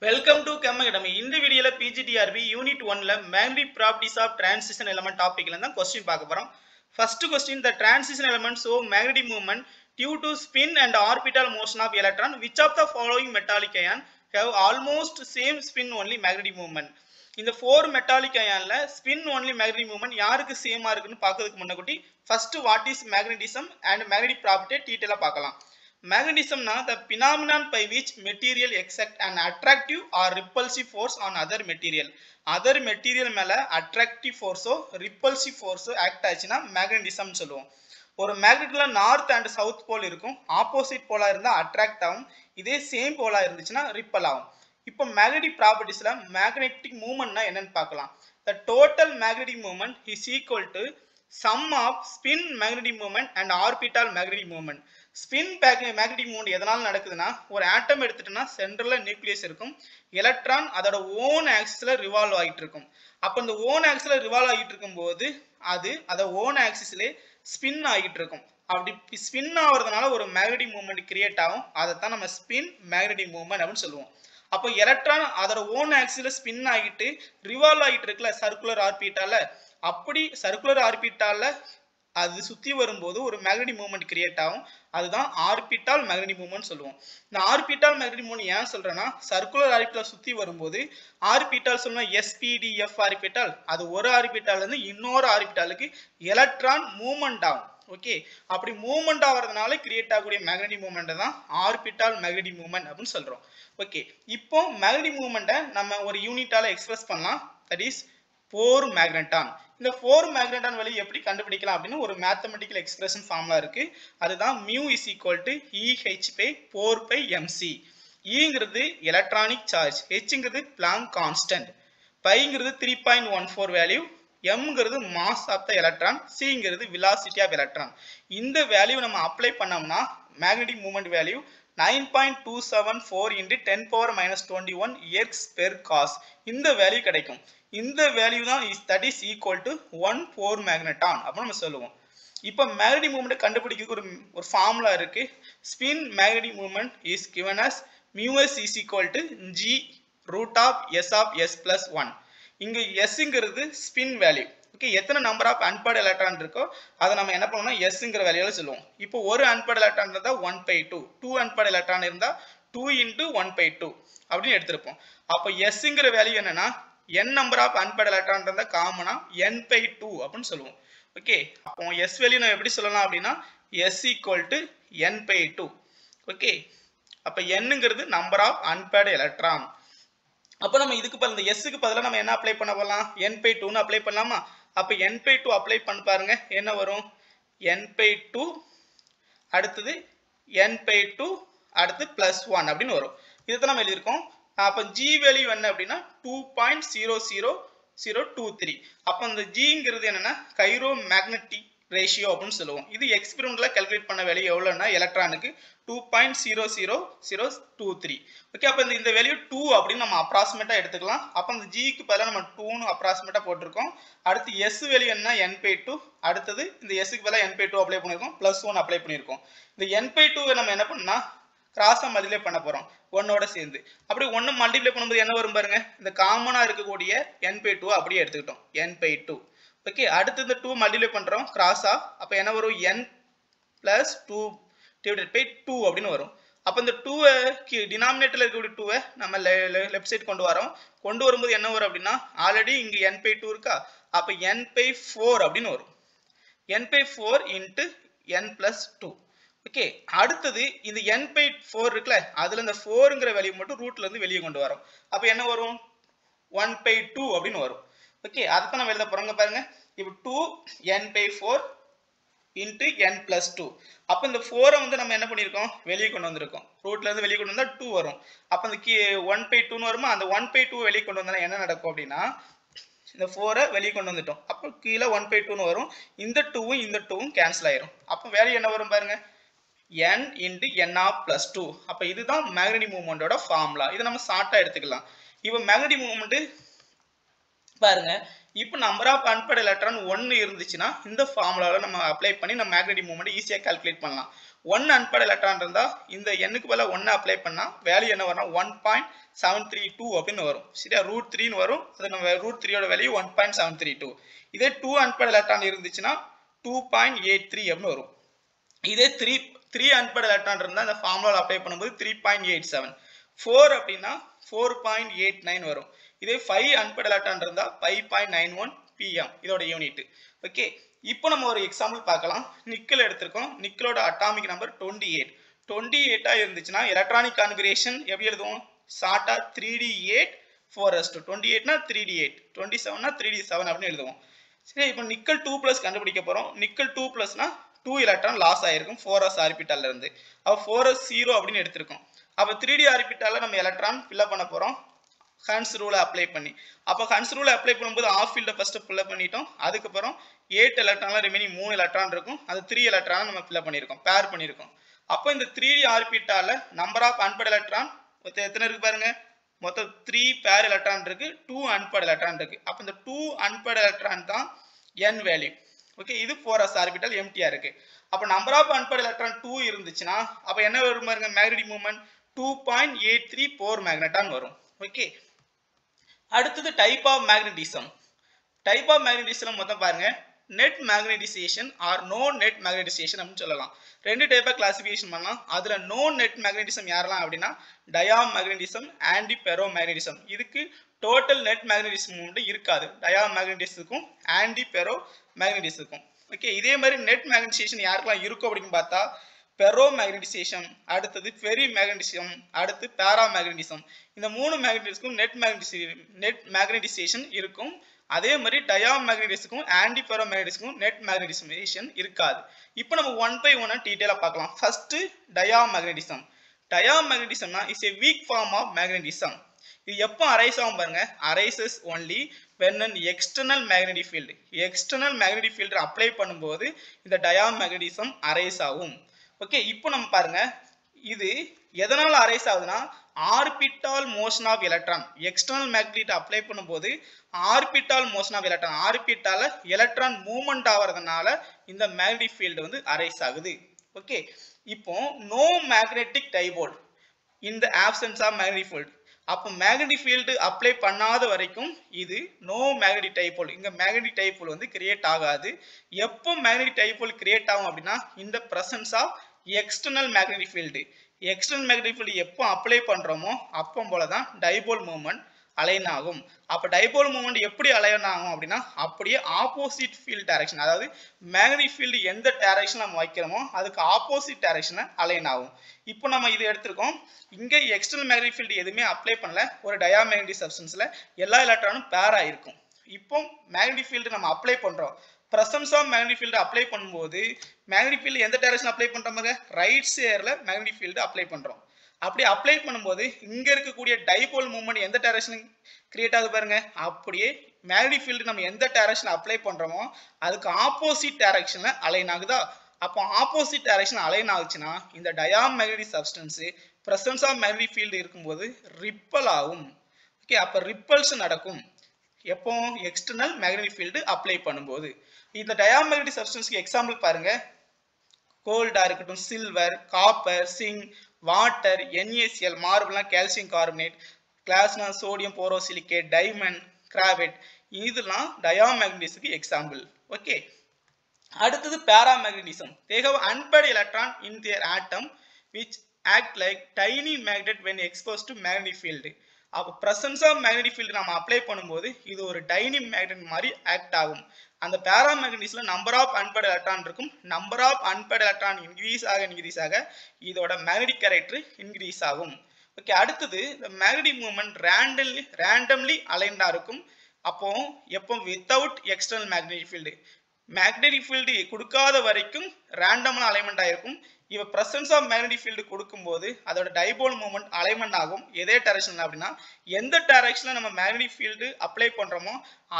Welcome to Chem Academy. இந்த வீடியோல PGDRB unit 1ல magnetic properties of transition element டாபிக்ல தான் क्वेश्चन பார்க்க போறோம். First question, the transition elements show magnetic movement due to spin and orbital motion of electron. Which of the following metallic ion have almost same spin only magnetic movement? இந்த 4 metallic ionல spin only magnetic movement யாருக்கு சேமா இருக்குன்னு பார்க்கிறதுக்கு முன்னாடி first what is magnetism and magnetic property டீடைலா பார்க்கலாம். Magnetism na the phenomenon by which material exert an attractive or repulsive force on other material. Other material மேல attractive force ஓ repulsive force act ஆச்சுன்னா magnetism சொல்லுவோம். ஒரு மேக்னெட்ல north and south pole இருக்கும். Opposite போலா இருந்தா attract ஆகும். இதே சேம் போலா இருந்துச்சுன்னா ரிப்பல் ஆகும். இப்போ மேக்னெட்டிக் ப்ராப்பர்ட்டிஸ்ல மேக்னெட்டிக் மூவ்மெண்ட்னா என்னன்னு பார்க்கலாம். The total magnetic movement is equal to sum of spin magnetic movement and orbital magnetic movement. Spin magnetic movement எதனால நடக்குதுன்னா, ஒரு ஆட்டம் எடுத்துட்டோம்னா சென்டர்ல நியூக்ளியஸ் இருக்கும். எலக்ட்ரான் அதோட ஓன் ஆக்சிஸ்ல ரிவால்வ் ஆகிட்டு இருக்கும். அப்போ இந்த ஓன் ஆக்சிஸ்ல ரிவால்வ் ஆகிட்டு இருக்கும் போது அது அதோட ஓன் ஆக்சிஸ்ல ஸ்பின் ஆகிட்டு இருக்கும். அப்படி ஸ்பின் ஆகிறதுனால ஒரு மேக்னெட்டிக் மூவ்மெண்ட் கிரியேட் ஆகும். அதைத்தான் நம்ம ஸ்பின் மேக்னெட்டிக் மூவ்மெண்ட் அப்படின்னு சொல்லுவோம். அப்போ எலக்ட்ரான் அதோட ஓன் ஆக்சிஸ்ல ஸ்பின் ஆகிட்டு ரிவால்வ் ஆகிட்டு இருக்குல்ல சர்க்குலர் ஆர்பிட்டால, அப்படி சர்க்குலர் ஆர்பிட்டால அது சுத்தி வரும்போது ஒரு மேக்னெட்டிக் மூவ்மெண்ட் கிரியேட் ஆகும். அதுதான் ஆர்பிட்டால் மேக்னெட்டிக் மூவ்மெண்ட் சொல்லுவோம். இந்த ஆர்பிட்டால் மேக்னெட்டிக் மூவ்மெண்ட் ஏன் சொல்றேன்னா, சர்க்குலர் ஆர்பிட்டால் சுத்தி வரும்போது ஆர்பிட்டால் சொன்னா எஸ்பிடிஎஃப் ஆர்பிட்டால், அது ஒரு ஆர்பிட்டால இருந்து இன்னொரு ஆர்பிட்டாலுக்கு எலக்ட்ரான் மூவ்மெண்ட் ஆகும். ஓகே, அப்படி மூவ்மெண்ட் ஆகிறதுனால கிரியேட் ஆகக்கூடிய மேக்னெட்டிக் மூவ்மெண்ட் தான் ஆர்பிட்டால் மேக்னெட்டிக் மூவ்மெண்ட் அப்படின்னு சொல்றோம். ஓகே, இப்போ மேக்னெட்டிக் மூவ்மெண்ட்டை நம்ம ஒரு யூனிட்டால எக்ஸ்பிரஸ் பண்ணலாம். That is 4 மேக்னெட்டான். இந்த 4 மேக்னெட்டான் வேல்யூ எப்படி கண்டுபிடிக்கலாம் அப்படின்னு ஒரு மேத்தமெட்டிக்கல் எக்ஸ்பிரஷன் ஃபார்முலா இருக்கு. அதுதான் mu is equal to EH by 4 pi mc. Eங்கிறது எலக்ட்ரானிக் சார்ஜ், Hங்கிறது பிளாங்க் கான்ஸ்டன்ட், பைங்கிறது 3.14 வேல்யூ, mங்கிறது மாஸ் ஆஃப் த எலக்ட்ரான், Cங்கிறது வெலாசிட்டி ஆஃப் எலக்ட்ரான். இந்த வேல்யூ நம்ம அப்ளை பண்ணோம்னா magnetic movement value 9.274 into 10 power minus 21 x per cos இந்த value கிடைக்கும். இந்த வேல்யூ தான் that is equal to 1 4 magneton அப்ப நம்ம சொல்லுவோம். இப்போ மேக்னெட்டிக் மூவ்மெண்ட் கண்டுபிடிக்க ஒரு ஃபார்முலா இருக்கு. Spin magnetic movement is given as mu s is equal to g root of s plus 1. இங்க sங்கிறது ஸ்பின் வேல்யூ. ஓகே, எத்தனை நம்பர் ஆஃப் அன்பேர்ட் எலக்ட்ரான் இருக்கோ அதை நம்ம என்ன பண்ணோம்னா எஸ்ங்கிற வேல்யூல சொல்லுவோம். இப்போ ஒரு அன்பேர்ட் எலக்ட்ரான் இருந்தா 1/2, 2 அன்பேர்ட் எலக்ட்ரான் இருந்தா 2 into 1/2 அப்படின்னு எடுத்திருப்போம். அப்போ எஸ்ங்கிற வேல்யூ என்னன்னா, n number of unpaired electron இருந்தா காமனா n/2 அப்படின்னு சொல்லுவோம். ஓகே, அப்போ எஸ் வேல்யூ நம்ம எப்படி சொல்லலாம் அப்படின்னா s equal to n/2. Okay, அப்போ nங்கிறது நம்பர் ஆஃப் அன்பேர்ட் எலக்ட்ரான். அப்போ நம்ம இதுக்கு இந்த எஸ்க்கு பதிலாக நம்ம என்ன அப்ளை பண்ண போகலாம், n/2ன்னு அப்ளை பண்ணலாமா? அப்போ n/2 அப்ளை பண்ணி பாருங்க, என்ன வரும், n/2 அடுத்தது n/2 அடுத்து +1 அப்படின்னு வரும். இதுதான் நம்ம எழுதியிருக்கோம். அப்போ ஜி வேல்யூ என்ன அப்படின்னா 2.00023. அப்போ அந்த ஜிங்கிறது என்னன்னா கைரோ மேக்னெட்டிக் ரேஷியோ அப்படின்னு சொல்லுவோம். இது எக்ஸ்பெரிமெண்ட்ல கால்குலேட் பண்ண வேல்யூ எவ்வளோன்னா எலக்ட்ரானுக்கு 2.00023. ஓகே, அப்போ இந்த வேல்யூ 2 அப்படின்னு நம்ம அப்ராக்சிமேட்டா எடுத்துக்கலாம். அப்போ அந்த ஜிக்கு பதிலாக நம்ம 2ன்னு அப்ராக்சிமேட்டா போட்டிருக்கோம். அடுத்து எஸ் வேல்யூ என்ன n/2, அடுத்தது இந்த எஸ்க்கு பதிலாக n/2 அப்ளை பண்ணியிருக்கோம், +1 அப்ளை பண்ணியிருக்கோம். இந்த n/2 நம்ம என்ன பண்ணா கிராஸா மல்டிப்ளை பண்ண போறோம் 1ஓட சேர்ந்து. அப்படி 1 மல்டிப்ளை பண்ணும்போது என்ன வரும் பாருங்க, இந்த காமனா இருக்கக்கூடிய n/2 அப்படியே எடுத்துக்கிட்டோம், n/2. ஓகே, அடுத்து இந்த 2 மல்டிப்ளை பண்றோம் கிராஸா, அப்ப என்ன வரும், n plus 2 divided by 2 அப்படின்னு வரும். அப்ப இந்த 2 டினாமினேட்டர்ல இருக்கக்கூடிய 2 நம்ம லெஃப்ட் சைடு கொண்டு வரோம். கொண்டு வரும்போது என்ன வரும் அப்படின்னா, ஆல்ரெடி இங்க n/2 இருக்கா, அப்ப n/4 அப்படின்னு வரும். n/4 into n plus 2. Okay, அடுத்தது இந்த n/4 இருக்குல்ல, அதுல இந்த 4ங்கிற வேல்யூ மட்டும் ரூட்ல இருந்து வெளியே கொண்டு வரோம். அப்ப என்ன வரும், 1/2 அப்படின்னு வரும். ஓகே, அதுதான் நம்ம எழுத போறோங்க பாருங்க. இப்போ 2n/4 into n plus 2. அப்ப இந்த 4 வந்து நம்ம என்ன பண்ணிருக்கோம், வெளியே கொண்டு வந்திருக்கோம். ரூட்ல இருந்து வெளியே கொண்டு வந்தா 2 வரும். அப்ப அந்த 1/2ன்னு வருமா, அந்த 1/2 வெளியே கொண்டு வந்தா என்ன நடக்கும் அப்படின்னா, இந்த 4 வெளியே கொண்டு வந்துட்டோம். அப்ப கீழே 1/2ன்னு வரும். இந்த 2வும் இந்த 2வும் கேன்சல் ஆயிரும். அப்ப வேல்யூ என்ன வரும் பாருங்க, n into n of plus 2. அப்ப இதுதான் மேக்னெட்டிக் மூவ்மெண்டோட ஃபார்முலா. இதை நம்ம ஷார்ட்டா எடுத்துக்கலாம். இப்போ மேக்னெட்டிக் மூவ்மெண்ட் பாருங்க, இப்போ நம்பர் ஆஃப் அன்பேர்ட் எலக்ட்ரான் 1 இருந்துச்சுன்னா இந்த ஃபார்முலால நம்ம அப்ளை பண்ணி நம்ம மேக்னெட்டிக் மூவ்மெண்ட் ஈஸியா கால்குலேட் பண்ணலாம். 1 அன்பேர்ட் எலக்ட்ரான் இருந்தா இந்த எண்ணுக்கு பதிலா 1 அப்ளை பண்ணா வேல்யூ என்ன வரும்னா 1.732 அப்படின்னு வரும். சரியா, √3 ன்னு வரும். அது நம்ம √3 யோட வேல்யூ 1.732. இதே 2 அன்பேர்ட் எலக்ட்ரான் இருந்துச்சுன்னா 2.83 அப்படின்னு வரும். இதே 3 அன்பேர்ட் எலக்ட்ரான் இருந்தா இந்த ஃபார்முலால அப்ளை பண்ணும்போது 3.87. 4 அப்படின்னா 4.89 வரும். இதே 5 அன்பேர்ட் எலக்ட்ரான் இருந்தா 5.91 pm இதோட யூனிட். ஓகே, இப்போ நம்ம ஒரு எக்ஸாம்பிள் பார்க்கலாம். நிக்கல் எடுத்திருக்கோம். நிக்கலோட அட்டாமிக் நம்பர் 28. 28 இருந்துச்சுன்னா எலக்ட்ரானிக் கான்ஃபிகரேஷன் எப்படி எழுதுவோம்? ஷார்ட்டா 3d8 4s2. 28 னா 3d8, 27 னா 3d7 அப்படின்னு எழுதுவோம். சரி, இப்போ நிக்கல் 2+ கண்டுபிடிக்க போறோம். நிக்கல் 2+னா 2 எலக்ட்ரான் லாஸ் ஆயிருக்கும் 4s ஆர்பிட்டால்ல இருந்து. அப்ப 4s 0 அப்படின்னு எடுத்திருக்கோம். அப்ப 3d ஆர்பிட்டால்ல நம்ம எலக்ட்ரான் ஃபில் அப் பண்ண போறோம் ஹன்ஸ் ரூலை அப்ளை பண்ணி. அப்போ ஹன்ஸ் ரூலை அப்ளை பண்ணும்போது ஆஃப் ஃபீல்டை ஃபர்ஸ்ட் ஃபில் அப் பண்ணிட்டோம். அதுக்கப்புறம் 8 எலக்ட்ரான்ல ரிமைனிங் 3 எலக்ட்ரான் இருக்கும். அது 3 எலக்ட்ரான் நம்ம ஃபில் அப் பண்ணியிருக்கோம், பேர் பண்ணியிருக்கோம். அப்போ இந்த 3d ஆர்பிட்டால்ல நம்பர் ஆஃப் அன்பேர்ட் எலக்ட்ரான் எத்தனை இருக்கு பாருங்க. மொத்தம் 3 பேர் எலக்ட்ரான் இருக்கு, 2 அன்பேர்ட் எலக்ட்ரான் இருக்கு. அப்போ இந்த 2 அன்பேர்ட் எலக்ட்ரான் தான் n வேல்யூ. ஓகே, இது 4s ஆர்பிட்டால் எம்டியா இருக்கு. அப்ப நம்பர் ஆஃப் அன்பேர்ட் எலக்ட்ரான் 2 இருந்துச்சுன்னா அப்ப என்ன வரும் பாருங்க, மேக்னெட்டிக் மூமென்ட் 2.834 மேக்னெட்டான் வரும். ஓகே, அடுத்தது type of magnetism. Type of magnetism மொத்தம் பாருங்க, net magnetisation or no net magnetisation அப்படின்னு சொல்லலாம். ரெண்டு டைப்பா கிளாசிஃபிகேஷன் பண்ணலாம். அதுல நோ நெட் மேக்னெட்டிசம் யாரெல்லாம் அப்படின்னா டயாம் மேக்னெட்டிசம், ஆன்டி பெரோ மேக்னெட்டிசம். இதுக்கு டோட்டல் நெட் மேக்னெட்டிசம் மூமெண்ட் இருக்காது, டயாம் மேக்னெட்டிசத்துக்கும் ஆன்டி பெரோ மேக்னெட்டிசத்துக்கும். ஓகே, இதே மாதிரி நெட் மேக்னெட்டிசேஷன் யாருக்கெல்லாம் இருக்கும் அப்படின்னு பார்த்தா பெரோ மேக்னெட்டிசேஷன், அடுத்தது ஃபெரி மேக்னெட்டிசம், அடுத்து பேரா மேக்னெட்டிசம். இந்த 3 மேக்னெட்டிசத்துக்கும் நெட் மேக்னெட்டிசேஷன் இருக்கும். அதே மாதிரி டயாம் மேக்னெட்டிசத்துக்கும் ஆன்டி பெரோ மேக்னெட்டிசத்துக்கும் நெட் மேக்னெட்டிசேஷன் இருக்காது. இப்போ நம்ம 1 by 1 டீடைலா பார்க்கலாம். First diamagnetism. டயாம் மேக்னெட்டிசம்னா is a weak form of magnetism. இது எப்போ அரைஸ் ஆகும் பாருங்க, arises only when an external magnetic field, external magnetic field apply பண்ணும்போது இந்த டயாம் மேக்னெட்டிசம் அரைஸ் ஆகும். ஓகே, இப்போ நம்ம பாருங்க இது எதனால அரைஸ் ஆகுதுன்னா orbital motion of electron. External magnet apply பண்ணும்போது ஆர்பிட்டால் மோஷன் ஆஃப் எலக்ட்ரான், ஆர்பிட்டால எலக்ட்ரான் மூவ்மெண்ட் ஆகிறதுனால இந்த மேக்னெட்டிக் ஃபீல்டு வந்து அரைஸ் ஆகுது. ஓகே, இப்போ no magnetic dipole in the absence of magnetic field. அப்போ மேக்னெட்டிக் ஃபீல்டு அப்ளை பண்ணாத வரைக்கும் இது நோ மேக்னெட்டிக் டைபோல், இங்க மேக்னெட்டிக் டைபோல் வந்து கிரியேட் ஆகாது. எப்போ மேக்னெட்டிக் டைபோல் கிரியேட் ஆகும் அப்படின்னா இந்த presence of external magnetic field. External magnetic field எப்போ அப்ளை பண்றோமோ அப்போ போலதான் டைபோல் மூவ்மெண்ட் அலைன் ஆகும். அப்ப டைபோல் மூவ்மெண்ட் எப்படி அலைன் ஆகும் அப்படின்னா அப்படியே ஆப்போசிட் ஃபீல்ட் டைரக்ஷன், அதாவது மேக்னெட்டிக் ஃபீல்டு எந்த டைரக்ஷன் நம்ம வைக்கிறோமோ அதுக்கு ஆப்போசிட் டைரக்ஷன்ல அலைன் ஆகும். இப்போ நம்ம இது எடுத்திருக்கோம், இங்க எக்ஸ்டர்னல் மேக்னெட்டிக் ஃபீல்டு எதுவுமே அப்ளை பண்ணல, ஒரு டயாமேக்னெட்டிக் சப்ஸ்டன்ஸ்ல எல்லா எலக்ட்ரானும் பேர் ஆயிருக்கும். இப்போ மேக்னெட்டிக் ஃபீல்டு நம்ம அப்ளை பண்றோம், presence of magnetic field apply பண்ணும்போது மேக்னெட்டிக் ஃபீல்டு எந்த டைரக்ஷன் அப்ளை பண்றோம், ரைட் சைடுல மேக்னெட்டிக் ஃபீல்டு அப்ளை பண்றோம். அப்படி அப்ளை பண்ணும்போது இங்க இருக்கக்கூடிய டைபோல் மூவ்மெண்ட் எந்த டைரக்ஷன் கிரியேட் ஆகுது பாருங்க, அப்படியே மேக்னெட்டிக் ஃபீல்டு நம்ம எந்த டைரக்ஷன் அப்ளை பண்றோமோ அதுக்கு ஆப்போசிட் டைரக்ஷன்ல அலைன் ஆகுதா. அப்போ ஆப்போசிட் டைரக்ஷன் அலைன் ஆகுச்சுன்னா இந்த diamagnetic substance presence of magnetic field இருக்கும்போது ரிப்பல் ஆகும். ஓகே, அப்ப ரிப்பல்ஸ் நடக்கும் எப்போ எக்ஸ்டர்னல் மேக்னெட்டிக் ஃபீல்டு அப்ளை பண்ணும்போது. இந்த டயாம் மேக்னெட்டிக் சப்ஸ்டன்ஸ்க்கு எக்ஸாம்பிள் பாருங்க, கோல்டா இருக்கட்டும், silver, copper, zinc, water, NaCl, மார்பிள்னா கால்சியம் கார்பனேட், கிளாஸ்னா சோடியம் போரோசிலிகேட், டைமண்ட், கிராவைட், இதெல்லாம் டயாமேக்னெட்டிசம்க்கு எக்ஸாம்பிள். ஓகே, அடுத்தது paramagnetism. They have unpaired electron in their atom which act like tiny magnet when exposed to magnetic field. அப்ப presence of magnetic field நம்ம apply பண்ணும்போது இது ஒரு tiny magnet மாதிரி act ஆகும். அந்த பேராமேக்னெட்டிஸ்ல நம்பர் ஆஃப் அன்பேர்ட் எலக்ட்ரான் இருக்கும். Number of unpaired electron increase ஆக இதோட மேக்னெட்டிக் கேரக்டர் இன்க்ரீஸ் ஆகும். ஓகே, அடுத்தது இந்த மேக்னெட்டிக் மூவ்மெண்ட் ரேண்டம்லி அலைன்டா இருக்கும். அப்போ எப்போ without external magnetic field, magnetic field கொடுக்காத வரைக்கும் ரேண்டமா அலைன்மெண்ட் ஆயிருக்கும். இவ பிரசன்ஸ் ஆஃப் மேக்னெட்டிக் ஃபீல்டு கொடுக்கும்போது அதோட டைபோல் மூவ்மெண்ட் அலைன்மெண்ட் ஆகும். எதே டைரக்ஷன்ல அப்படின்னா எந்த டைரக்ஷன்ல நம்ம மேக்னெட்டிக் ஃபீல்டு அப்ளை பண்றோமோ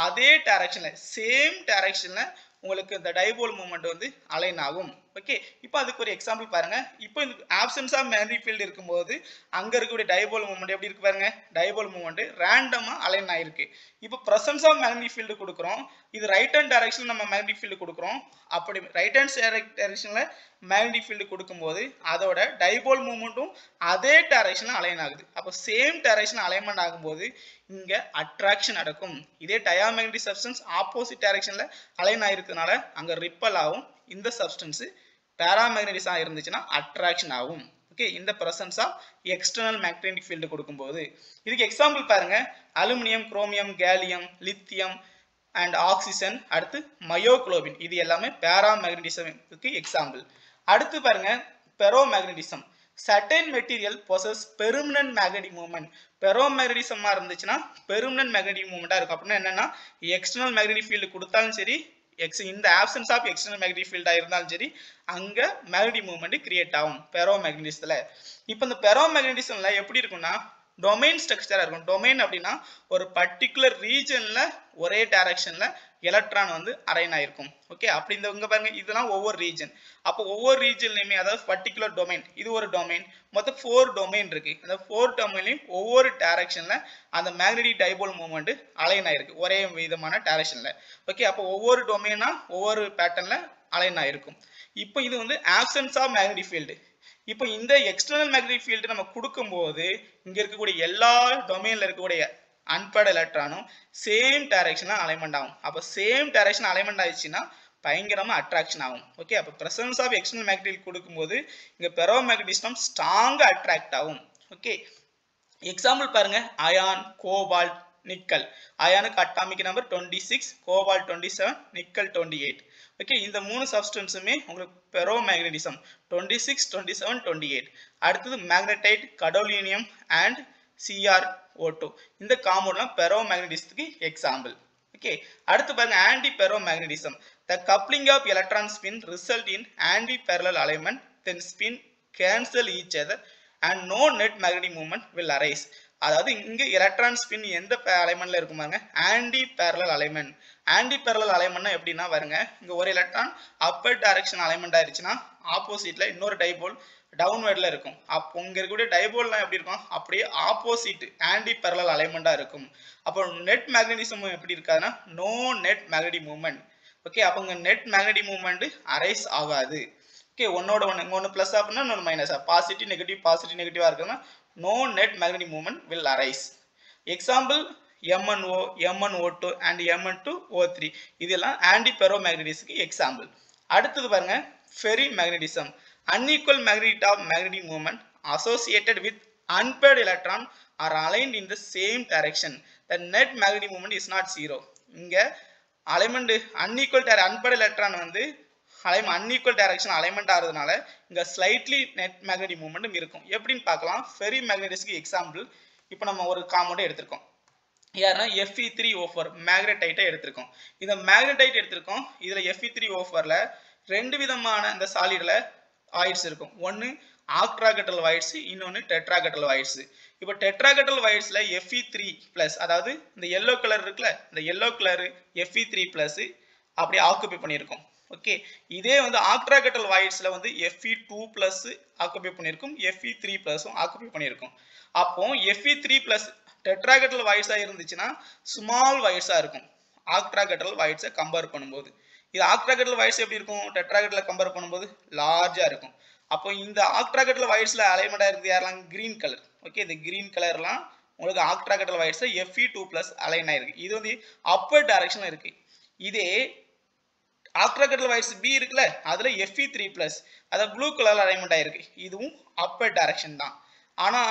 அதே டைரக்ஷன்ல, சேம் டைரக்ஷன்ல உங்களுக்கு இந்த டைபோல் மூவ்மெண்ட் வந்து அலைன் ஆகும். ஓகே, இப்போ அதுக்கு ஒரு எக்ஸாம்பிள் பாருங்க. இப்போ இந்த ஆப்சன்ஸ் ஆஃப் மேக்னெட்டிக் ஃபீல்டு இருக்கும்போது அங்க இருக்கக்கூடிய டைபோல் மூவ்மெண்ட் எப்படி இருக்கு பாருங்க. டைபோல் மூவ்மெண்ட் ரேண்டமா அலைன் ஆயிருக்கு. இப்போ பிரசன்ஸ் ஆஃப் மேக்னெட்டிக் ஃபீல்டு கொடுக்குறோம். இது ரைட் ஹேண்ட் டைரக்ஷன்ல நம்ம மேக்னெட்டிக் ஃபீல்டு கொடுக்குறோம். அப்படி ரைட் ஹேண்ட் டைரக்ஷன்ல மேக்னெட்டிக் ஃபீல்டு கொடுக்கும்போது அதோட டைபோல் மூவ்மெண்ட்டும் அதே டைரக்ஷன்ல அலைன் ஆகுது. அப்போ சேம் டைரக்ஷன் அலைன்மெண்ட் ஆகும்போது இங்க அட்ராக்ஷன் நடக்கும். இதே டயாமேக்னெட்டிக் சப்ஸ்டன்ஸ் ஆப்போசிட் டைரக்ஷன்ல அலைன் ஆயிருக்கிறதுனால அங்க ரிப்பல் ஆகும். இந்த சப்ஸ்டன்ஸ் பாராமேக்னெட்டிஸா இருந்துச்சுன்னா அட்ராக்ஷன் ஆகும். ஓகே, இந்த presence of external magnetic field கொடுக்கும்போது இதுக்கு எக்ஸாம்பிள் பாருங்க. Aluminium, chromium, gallium, lithium and oxygen, அடுத்து மயோகுளோபின், இது எல்லாமே பாராமேக்னெட்டிசம்க்கு எக்ஸாம்பிள். அடுத்து பாருங்க ferromagnetism. Certain material possess permanent magnetic movement. பெரோமேக்னெட்டிசமா இருந்துச்சுன்னா பெர்மனன்ட் மேக்னெட்டிக் மூவ்மெண்டா இருக்கும். அப்படின்னா என்னன்னா எக்ஸ்டர்னல் மேக்னெட்டிக் ஃபீல்டு கொடுத்தாலும் சரி, இந்த ஆப்சன்ஸ் ஆஃப் எக்ஸ்டர்னல் மேக்னெட்டிக் ஃபீல்டா இருந்தாலும் சரி அங்க மேக்னெட்டிக் மூவ்மெண்ட் கிரியேட் ஆகும் பெரோமேக்னெட்டிசத்துல. இப்போ இந்த பெரோமேக்னெட்டிசம்ல எப்படி இருக்கும்னா டொமைன் ஸ்ட்ரக்சரா இருக்கும். டொமைன் அப்படின்னா ஒரு பர்டிகுலர் ரீஜன்ல ஒரே டைரக்ஷன்ல எலக்ட்ரான் வந்து அலைன் ஆயிருக்கும். ஓகே, அப்படி இந்த இங்க பாருங்க, இதெல்லாம் ஒவ்வொரு ரீஜன். அப்போ ஒவ்வொரு ரீஜன்லயுமே, அதாவது பர்டிகுலர் டொமைன், இது ஒரு டொமைன், மொத்தம் 4 டொமைன் இருக்கு. அந்த 4 டொமைன்லயும் ஒவ்வொரு டைரக்ஷன்ல அந்த மேக்னெட்டிக் டைபோல் மூவ்மெண்ட் அலைன் ஆயிருக்கு ஒரே விதமான டைரக்ஷன்ல. ஓகே, அப்போ ஒவ்வொரு டொமைனா ஒவ்வொரு பேட்டர்ன்ல அலைன் ஆயிருக்கும். இப்போ இது வந்து ஆப்சன்ஸ் ஆஃப் மேக்னெட்டிக் ஃபீல்டு. இப்போ இந்த எக்ஸ்டர்னல் மேக்னெட்டிக் ஃபீல்டு நம்ம கொடுக்கும்போது இங்க இருக்கக்கூடிய எல்லா டொமைன்ல இருக்கக்கூடிய அன்பேர்ட் எலக்ட்ரானும் சேம் டைரக்ஷன்ல அலைன்மெண்ட் ஆகும். அப்போ சேம் டைரக்ஷன் அலைன்மெண்ட் ஆயிடுச்சுன்னா பயங்கரமா அட்ராக்ஷன் ஆகும். ஓகே, அப்போ பிரசன்ஸ் ஆஃப் எக்ஸ்டர்னல் மேக்னெட்டிக் கொடுக்கும்போது இங்க பெரோமேக்னெட்டிசம் ஸ்ட்ராங்கா அட்ராக்ட் ஆகும். ஓகே, எக்ஸாம்பிள் பாருங்க. Iron, cobalt, nickel. அயானுக்கு atomic number 26, cobalt 27, nickel 28. Okay, இந்த மூணு சப்ஸ்டன்ஸுமே உங்களுக்கு பெரோமேக்னெட்டிசம் 26, 27, 28. அடுத்தது மேக்னடைட், கடோலினியம் அண்ட் CrO2. இந்த காம்பவுண்ட்லாம் பெரோமேக்னெட்டிசத்துக்கு எக்ஸாம்பிள். ஓகே, அடுத்து பாருங்க anti பெரோமேக்னெட்டிசம். The coupling of electron spin result in anti-parallel alignment, then spin cancel each other and no net magnetic movement will arise. அதாவது இங்க electron spin எந்த அலைன்மெண்ட்ல இருக்கும் பாருங்க, anti parallel alignment. Anti parallel அலைன்மெண்ட்னா எப்படின்னா பாருங்க, இங்க ஒரு எலக்ட்ரான் அப்பர் டைரக்ஷன் அலைன்மெண்ட் ஆயிருச்சுன்னா ஆப்போசிட்ல இன்னொரு டைபோல் டவுன்வர்ட்ல இருக்கும். அப்போ இங்க இருக்கக்கூடிய டைபோல்லாம் எப்படி இருக்கும், அப்படியே ஆப்போசிட் ஆன்டி பேரலல் அலைன்மெண்டா இருக்கும். அப்போ நெட் மேக்னெட்டிசம் எப்படி இருக்காதுன்னா no net magnetic movement. Okay, அப்போ இங்க நெட் மேக்னெட்டிக் மூவ்மெண்ட் அரைஸ் ஆகாது. ஓகே, ஒன்னோட ஒன்று பிளஸ் அப்படின்னா இன்னொன்று மைனஸ், பாசிட்டிவ் நெகட்டிவா இருக்குன்னா no net magnetic movement will arise. Example MnO, MnO2 and Mn2O3. இதெல்லாம் anti ferromagnetism எக்ஸாம்பிள். அடுத்தது பாருங்க ferrimagnetism. Unequal magnitude of magnetic movement associated with unpaired electron are aligned in the same direction. The net magnetic movement is not zero. இங்க alignment unpaired electron வந்து unequal direction alignment ஆகிறதுனால இங்க slightly net magnetic மூவ்மெண்ட்டும் இருக்கும். எப்படின்னு பார்க்கலாம். ஃபெரி மேக்னெட்டிஸ்க்கு எக்ஸாம்பிள். இப்போ நம்ம ஒரு காம்பவுண்ட் எடுத்திருக்கோம். யாருன்னா Fe3O4 மேக்னடைட்டை எடுத்திருக்கோம். இந்த மேக்னடைட் எடுத்திருக்கோம். இதுல Fe3O4ல ரெண்டு விதமான இந்த சாலிட்ல வாய்ட்ஸ் இருக்கும். ஒன்னு ஆக்ட்ராகெட்ரல் வாய்ட்ஸ், இன்னொன்னு டெட்ராகெட்ரல் வாய்ட்ஸ். இப்போ டெட்ராகெட்ரல் வாய்ட்ஸ்ல Fe3+, அதாவது இந்த yellow கலர் இருக்குல்ல, இந்த yellow கலர் Fe3+ அப்படி ஆக்குபை பண்ணியிருக்கோம். ஓகே, இதே வந்து ஆக்ட்ராகெட்ரல் வாய்ட்ஸ்ல வந்து Fe2+ ஆக்குபை பண்ணியிருக்கும், Fe3+ ஆக்குபை பண்ணியிருக்கும். அப்போ Fe3+ டெட்ராகெட்ரல் வாய்ட்ஸா இருந்துச்சுன்னா ஸ்மால் வாய்ட்ஸா இருக்கும் ஆக்ட்ராகெட்ரல் வாய்ட்ஸை கம்பேர் பண்ணும்போது. இது ஆக்ட்ராகெட்ரல் வாய்ட்ஸ் எப்படி இருக்கும், டெட்ராகெட்ரல கம்பேர் பண்ணும்போது லார்ஜா இருக்கும். அப்போ இந்த ஆக்ட்ராகெட்ரல் வாய்ட்ஸ்ல அலைன்மெண்டா இருக்குது யாரெல்லாம், கிரீன் கலர். ஓகே, இந்த கிரீன் கலர்லாம் உங்களுக்கு ஆக்ட்ராகெட்ரல் வாய்ட்ஸ்ல Fe2+ அலைன் ஆயிருக்கு. இது வந்து அப்பர் டைரக்ஷன்ல இருக்கு. இதே ஆக்ட்ராகெட்ரல் வாய்ட்ஸ் B இருக்குல்ல, அதுல Fe3+, அத ப்ளூ கலர்ல அலைன்மெண்ட் ஆயிருக்கு. இதுவும் அப்பர் டைரக்ஷன் தான். ஆனா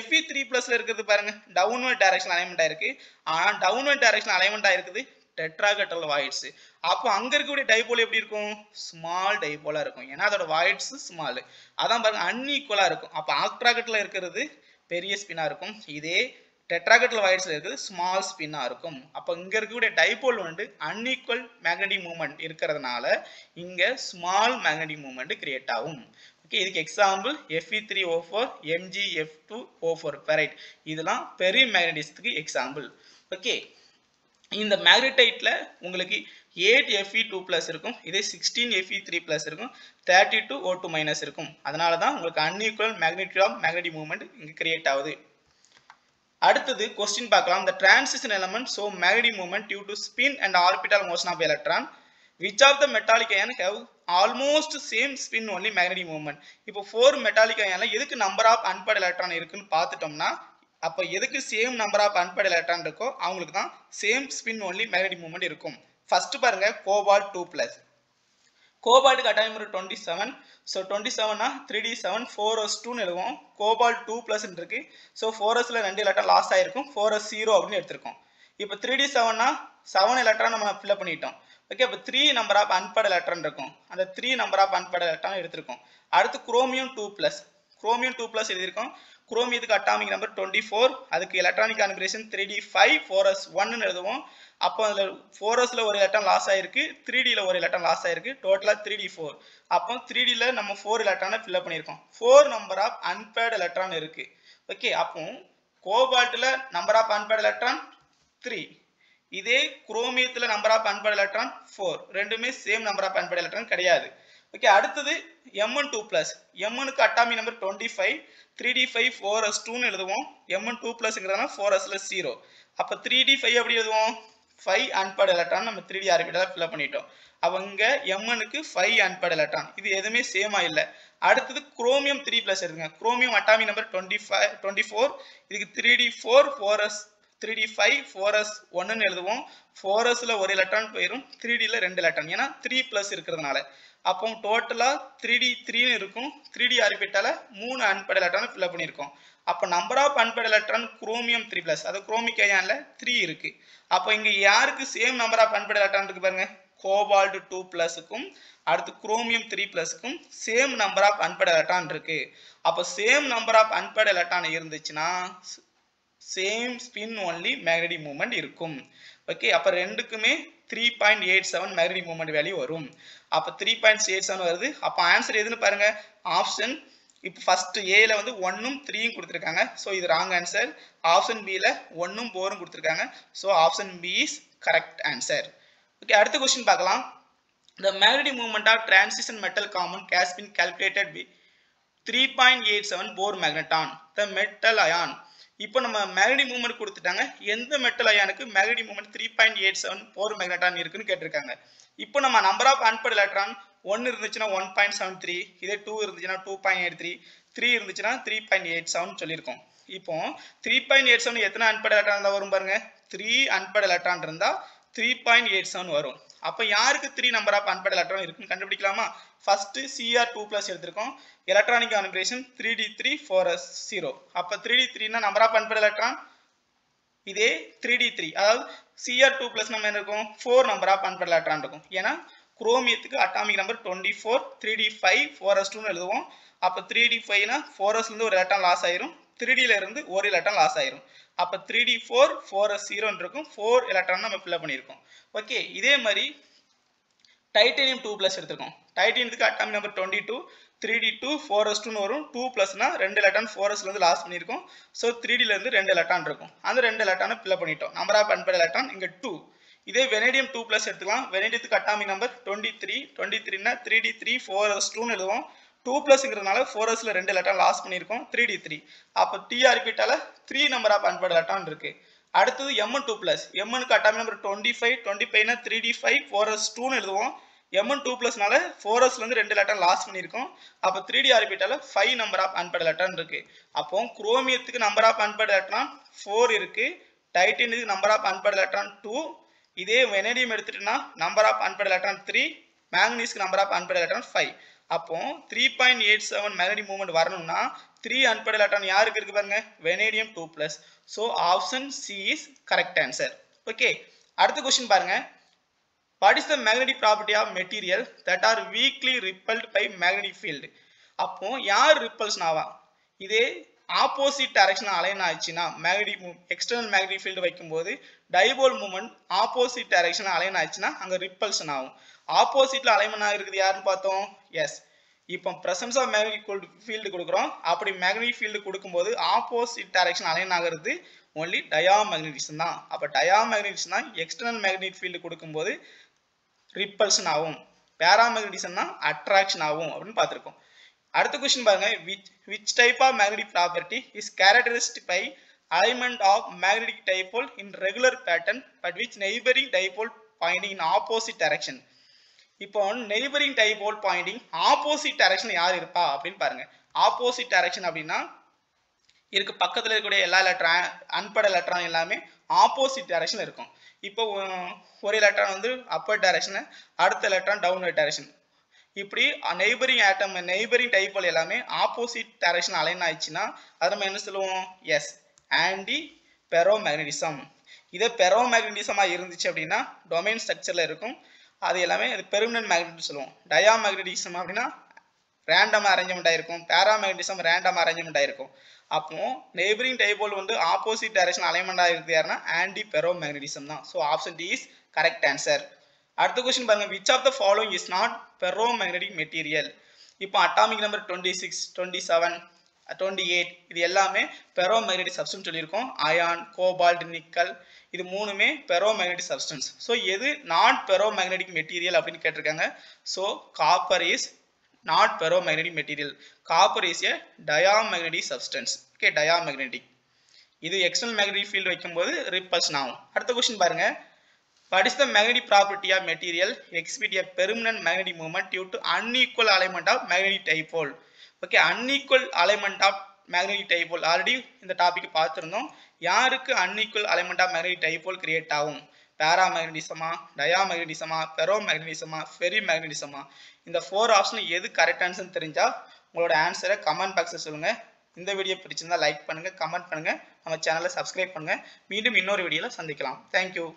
Fe3+ல இருக்குது பாருங்க, டவுன்வர்ட் டைரக்ஷன் அலைன்மெண்ட் ஆயிருக்கு. ஆனா டவுன்வர்ட் டைரக்ஷன் அலைன்மெண்ட் ஆயிருக்குது டெட்ராகெட்ரல் வாய்ட்ஸ். அப்போ அங்க இருக்கக்கூடிய டைபோல் எப்படி இருக்கும், ஸ்மால் டைபோலா இருக்கும். ஏன்னா அதோட வாய்ட்ஸ் ஸ்மால். அதான் பாருங்க அன்இக்குவலா இருக்கும். அப்ப ஆக்ட்ராகெட்ல இருக்கிறது பெரிய ஸ்பின்னா இருக்கும். இதே டெட்ராகெட்ரல் வாய்ட்ஸ்ல இருக்குது ஸ்மால் ஸ்பின்னா இருக்கும். அப்போ இங்க இருக்கக்கூடிய டைபோல் வந்து அன்இக்குவல் மேக்னெட்டிக் மூவ்மெண்ட் இருக்கிறதுனால இங்க ஸ்மால் மேக்னெட்டிக் மூவ்மெண்ட் கிரியேட் ஆகும். ஓகே, இதுக்கு எக்ஸாம்பிள் Fe3O4, MgF2O4 ஃபெரைட். இதெல்லாம் பெரி மேக்னெட்டிசத்துக்கு எக்ஸாம்பிள். ஓகே, இந்த மேக்னடைட்ல உங்களுக்கு 8 Fe2+ இருக்கும், இதே 16 Fe3+ இருக்கும், 32 O2- இருக்கும். அதனால தான் உங்களுக்கு unequal magnitude of magnetic movement இங்க கிரியேட் ஆகுது. அடுத்தது क्वेश्चन பார்க்கலாம். the transition element show magnetic movement due to spin and orbital motion of electron. which of the metallic ion have almost same spin only magnetic movement? இப்போ 4 metallic ionல எதுக்கு number of unpaired electron இருக்குன்னு பார்த்துட்டோம்னா, அப்போ எதுக்கு same number of unpaired electron இருக்கோ அவங்களுக்கு தான் same spin only magnetic movement இருக்கும். ஃபர்ஸ்ட் பாருங்க கோபால்ட் 2+. கோபால்ட்டுக்கு அட்டாமிக் நம்பர் 27. ஸோ 27னா 3d7 4s2 எழுதுவோம். கோபால்ட் 2+ இருக்கு. ஸோ 4sல 2 எலக்ட்ரான் லாஸ் ஆயிருக்கும், 4s 0 அப்படின்னு எடுத்திருக்கோம். இப்போ 3d7னா 7 எலக்ட்ரான் நம்ம ஃபில் பண்ணிட்டோம். ஓகே, அப்போ 3 நம்பர் ஆஃப் அன்பேர்ட் எலக்ட்ரான் இருக்கும். அந்த 3 நம்பர் ஆஃப் அன்பேர்ட் எலக்ட்ரான் எடுத்திருக்கோம். அடுத்து குரோமியம் 2+. குரோமியம் 2+ எழுதியிருக்கோம். குரோமியத்துக்கு அட்டாமிக் நம்பர் 24. அதுக்கு எலக்ட்ரானிக் கான்ஃபிகரேஷன் 3d5 4s1 எழுதுவோம். அப்போ அதுல 4sல ஒரு எலக்ட்ரான் லாஸ் ஆயிருக்கு, 3dல ஒரு எலக்ட்ரான் லாஸ் ஆயிருக்கு, டோட்டலா 3d4. அப்போ 3dல நம்ம 4 எலக்ட்ரானை ஃபில் அப் பண்ணியிருக்கோம். 4 நம்பர் ஆஃப் அன்பேர்ட் எலக்ட்ரான் இருக்கு. ஓகே, அப்போ கோபால்ட்ல நம்பர் ஆஃப் அன்பேர்ட் எலக்ட்ரான் 3, இதே குரோமியத்துல நம்பர் ஆஃப் அன்பேர்ட் எலக்ட்ரான் 4. ரெண்டுமே same number of unpaired electron கிடையாது. ஓகே, அடுத்தது Mn 2+. Mnக்கு அட்டாமிக் நம்பர் 25. 3d5 4s2 எழுதுவோம். Mn 2+ங்கிறதுனால 4sல 0. அப்ப 3d5 எப்படி எழுதுவோம்? 5 அன்பேர்ட் எலக்ட்ரான் நம்ம 3d ஆர்பிட்டால ஃபில் பண்ணிட்டோம். அவங்க Mnக்கு 5 அன்பேர்ட் எலக்ட்ரான். இது எதுவுமே சேமா இல்ல. அடுத்தது குரோமியம் 3+ எடுங்க. Chromium atomic number 24. இதுக்கு 3d4 4s 3d5 4s1 எழுதுவோம். 4sல ஒரு எலக்ட்ரான் போயிடும், 3dல 2 எலக்ட்ரான். ஏன்னா 3+ இருக்கிறதுனால. அப்போ டோட்டலா 3d3 இருக்கும். 3d ஆர்பிட்டால 3 அன்பேர்ட் எலக்ட்ரான் ஃபில் பண்ணியிருக்கோம். அப்போ number of unpaired electron chromium 3+, அது குரோமிக் அயான்ல 3 இருக்கு. அப்போ இங்க யாருக்கு same number of unpaired electron இருக்கு பாருங்க, கோபால்ட் 2+க்கும் அடுத்து குரோமியம் 3+க்கும் same number of unpaired electron இருக்கு. அப்போ same number of unpaired electron இருந்துச்சுன்னா same spin only magnetic movement இருக்கும். ஓகே, அப்ப ரெண்டுக்குமே 3.87 மேக்னெட்டிக் மூவ்மெண்ட் வேல்யூ வரும். அப்ப 3.87 வருது. அப்ப ஆன்சர் எதுன்னு பாருங்க, ஆப்ஷன். இப்போ ஃபர்ஸ்ட் ஏல வந்து 1ம் 3ம் கொடுத்திருக்காங்க. சோ இது ராங் ஆன்சர். ஆப்ஷன் பில 1ம் 4ம் கொடுத்திருக்காங்க. So option B is correct answer. Okay, அடுத்த क्वेश्चन பார்க்கலாம். The magnetic movement of transition metal compound has been calculated with 3.87 Bohr magneton. The metal ion. இப்போ நம்ம மேக்னெட்டிக் மூவ்மெண்ட் கொடுத்துட்டாங்க. எந்த மெட்டல் அயானுக்கு மேக்னெட்டிக் மூவ்மெண்ட் 3.87 போர் மேக்னெட்டான் இருக்குன்னு கேட்டிருக்காங்க. இப்போ நம்ம நம்பர் ஆஃப் அன்பேர்ட் எலக்ட்ரான் 1 இருந்துச்சுன்னா 1.73, இதே 2 இருந்துச்சுன்னா 2.83, 3 இருந்துச்சுன்னா 3.87 சொல்லியிருக்கோம். இப்போ 3.87 எத்தனை அன்பேர்ட் எலக்ட்ரான் இருந்தா வரும் பாருங்க, 3 அன்பேர்ட் எலக்ட்ரான் இருந்தா 3.87 வரும். அப்ப யாருக்கு 3 நம்பர் ஆஃப் அன்பேர்ட் எலக்ட்ரான் இருக்குன்னு கண்டுபிடிக்கலாமா? ஃபர்ஸ்ட் Cr2+ எடுத்திருக்கோம். Electronic configuration 3d3 4s0. அப்ப 3d3 னா நம்பர் ஆஃப் அன்பேர்ட் எலக்ட்ரான், இதே 3d3 அதாவது Cr2+ நம்ம என்ன இருக்கும், 4 நம்பர் ஆஃப் அன்பேர்ட் எலக்ட்ரான் இருக்கும். ஏன்னா குரோமியத்துக்கு அட்டாமிக் நம்பர் 24, 3d5 4s2 எழுதுவோம். அப்ப 3d5 னா 4s இருந்து ஒரு எலக்ட்ரான் லாஸ் ஆயிரும், 3dல இருந்து ஒரு எலக்ட்ரான் லாஸ் ஆயிரும். அப்ப 3d4 4s0 இருக்கும், 4 எலக்ட்ரான் நம்ம ஃபில் பண்ணியிருக்கோம். ஓகே, இதே மாதிரி டைட்டானியம் 2+ எடுத்துக்கோம். டைட்டானியத்துக்கு அட்டாமிக் நம்பர் 22, 3d2 4s2 வரும். 2+னா 2 எலக்ட்ரான் 4sல இருந்து லாஸ் பண்ணியிருக்கோம். சோ 3dல இருந்து 2 எலக்ட்ரான் இருக்கும். அந்த 2 எலக்ட்ரானை ஃபில் பண்ணிட்டோம். நம்பர் ஆஃப் அன்பேர்ட் எலக்ட்ரான் இங்க 2. இதே வெனடியம் 2+ எடுத்துக்கலாம். வெனடியத்துக்கு அட்டாமிக் நம்பர் 23, 23னா 3d3 4s2 எழுதுவோம். 2+ங்கிறதுனால 4sல 2 எலக்ட்ரான் லாஸ் பண்ணியிருக்கோம், 3d3. அப்ப t ஆர்பிட்டால 3 நம்பர் ஆஃப் அன்பேர்ட் எலக்ட்ரான் இருக்கு. அடுத்தது Mn2+. Mnக்கு atomic number 25, 25னா 3d5 4s2 எழுதுவோம். Mn2+னால 4sல இருந்து 2 எலக்ட்ரான் லாஸ் பண்ணியிருக்கோம். அப்ப 3d ஆர்பிட்டால 5 நம்பர் ஆஃப் அன்பேர்ட் எலக்ட்ரான் இருக்கு. அப்போ குரோமியத்துக்கு நம்பர் ஆஃப் அன்பேர்ட் எலக்ட்ரான் 4 இருக்கு. டைட்டானியத்துக்கு நம்பர் ஆஃப் அன்பேர்ட் எலக்ட்ரான் 2. இதே வெனடியம் எடுத்துட்டோம்னா நம்பர் ஆஃப் அன்பேர்ட் எலக்ட்ரான் 3. மேங்கனீஸ்க்கு நம்பர் ஆஃப் அன்பேர்ட் எலக்ட்ரான் 5. அப்போ 3.87 மேக்னெட்டிக் மூவ்மெண்ட் வரணும்னா 3 அன்பேர்ட் எலக்ட்ரான் யாருக்கு இருக்கு பாருங்க, vanadium 2+. So option C is correct answer. Okay, அடுத்த क्वेश्चन பாருங்க. What is the magnetic property of material that are weakly repelled by magnetic field? அப்போ யார் ரிப்பல்ஷன் ஆவா? இதே ஆப்போசிட் டைரக்ஷன் அலைன் ஆச்சுன்னா மேக்னெட்டிக் எக்ஸ்டர்னல் மேக்னெட்டிக் ஃபீல்ட் வைக்கும்போது dipole movement opposite direction align ஆச்சுன்னா அங்க ரிப்பல்ஷன் ஆகும். ஆப்போசிட்ல அலைன்மென்ட் ஆகிருக்குது யாருன்னு பார்த்தோம், எஸ். இப்போ பிரசன்ஸ் ஆஃப் மேக்னெட்டிக் ஃபீல்டு கொடுக்குறோம். அப்படி மேக்னெட்டிக் ஃபீல்டு கொடுக்கும்போது ஆப்போசிட் டைரக்ஷன் அலைன் ஆகிறது only diamagnetism தான். அப்ப diamagnetism தான் external magnetic field கொடுக்கும்போது repulsion ஆகும். paramagnetism தான் attraction ஆகும் அப்படின்னு பார்த்திருக்கோம். அடுத்த क्वेश्चन பாருங்க, which type of magnetic property is characterized by alignment of magnetic dipole in regular pattern but which neighboring dipole pointing in opposite direction. இப்போ neighboring dipole pointing opposite direction யார் இருப்பா அப்படின்னு பாருங்க. opposite direction அப்படின்னா இருக்கு பக்கத்துல இருக்கக்கூடிய எல்லா எலக்ட்ரான் அன்பட எலக்ட்ரான் எல்லாமே ஆப்போசிட் டைரக்ஷன்ல இருக்கும். இப்போ ஒரு எலக்ட்ரான் வந்து அப்பர் டைரக்ஷன், அடுத்த எலக்ட்ரான் டவுன்வர்ட் டைரக்ஷன். இப்படி நெய்பரிங் ஆட்டம் நெய்பரிங் டைப்போல் எல்லாமே ஆப்போசிட் டைரக்ஷன் அலைன் ஆயிடுச்சுன்னா அதை நம்ம என்ன சொல்லுவோம்? Yes, anti ferromagnetism. இதே பெரோமேக்னடிசமா இருந்துச்சு அப்படின்னா டொமைன் ஸ்ட்ரக்சர்ல இருக்கும். அது எல்லாமே அது பெர்மனன்ட் மேக்னெட் சொல்லுவோம். டயாமேக்னடிசம் அப்படின்னா ரேண்டம் அரேஞ்ச்மெண்ட் ஆயிருக்கும். பேராமேக்னடிசம் ரேண்டம் அரேஞ்ச்மெண்ட் ஆயிருக்கும். அப்போ நெய்பரிங் டைபோல் வந்து ஆப்போசிட் டைரக்ஷன் அலைன்மெண்ட் ஆயிருக்கு யாருன்னா ஆன்டி பெரோமேக்னடிசம் தான். So option D is correct answer. அடுத்த क्वेश्चन பாருங்க, which of the following is not ferromagnetic material? இப்போ அட்டாமிக் நம்பர் 26, 27, 28 இது எல்லாமே பெரோமேக்னெட்டிக் சப்ஸ்டன்ஸ் சொல்லியிருக்கோம். அயான், கோபால்ட், நிக்கல் இது மூணுமே பெரோமேக்னெட்டிக் சப்ஸ்டன்ஸ். ஸோ எது நாட் பெரோமேக்னெட்டிக் மெட்டீரியல் அப்படின்னு கேட்டிருக்காங்க. So copper is not ferromagnetic material. Copper is a diamagnetic substance. Okay, diamagnetic. இது external magnetic field வைக்கும்போது repulsion ஆகும். அடுத்த क्वेश्चन பாருங்க, what is the magnetic property of material exhibit a permanent magnetic moment due to unequal alignment of magnetic dipole? Okay, unequal alignment of magnetic dipole already இந்த topic பார்த்திருந்தோம். யாருக்கு unequal alignment of magnetic dipole create ஆகும்? பேராமேக்னடிசமா, டயாமேக்னடிசமா, பெரோமேக்னடிசமா, ஃபெரிமேக்னடிசமா? இந்த 4 option எது correct answer தெரிஞ்சா உங்களோட ஆன்சரை comment பாக்ஸில் சொல்லுங்க. இந்த வீடியோ பிடிச்சிருந்தா லைக் பண்ணுங்க, கமெண்ட் பண்ணுங்க, நம்ம சேனலை சப்ஸ்கிரைப் பண்ணுங்க. மீண்டும் இன்னொரு வீடியோல சந்திக்கலாம். தேங்க்யூ.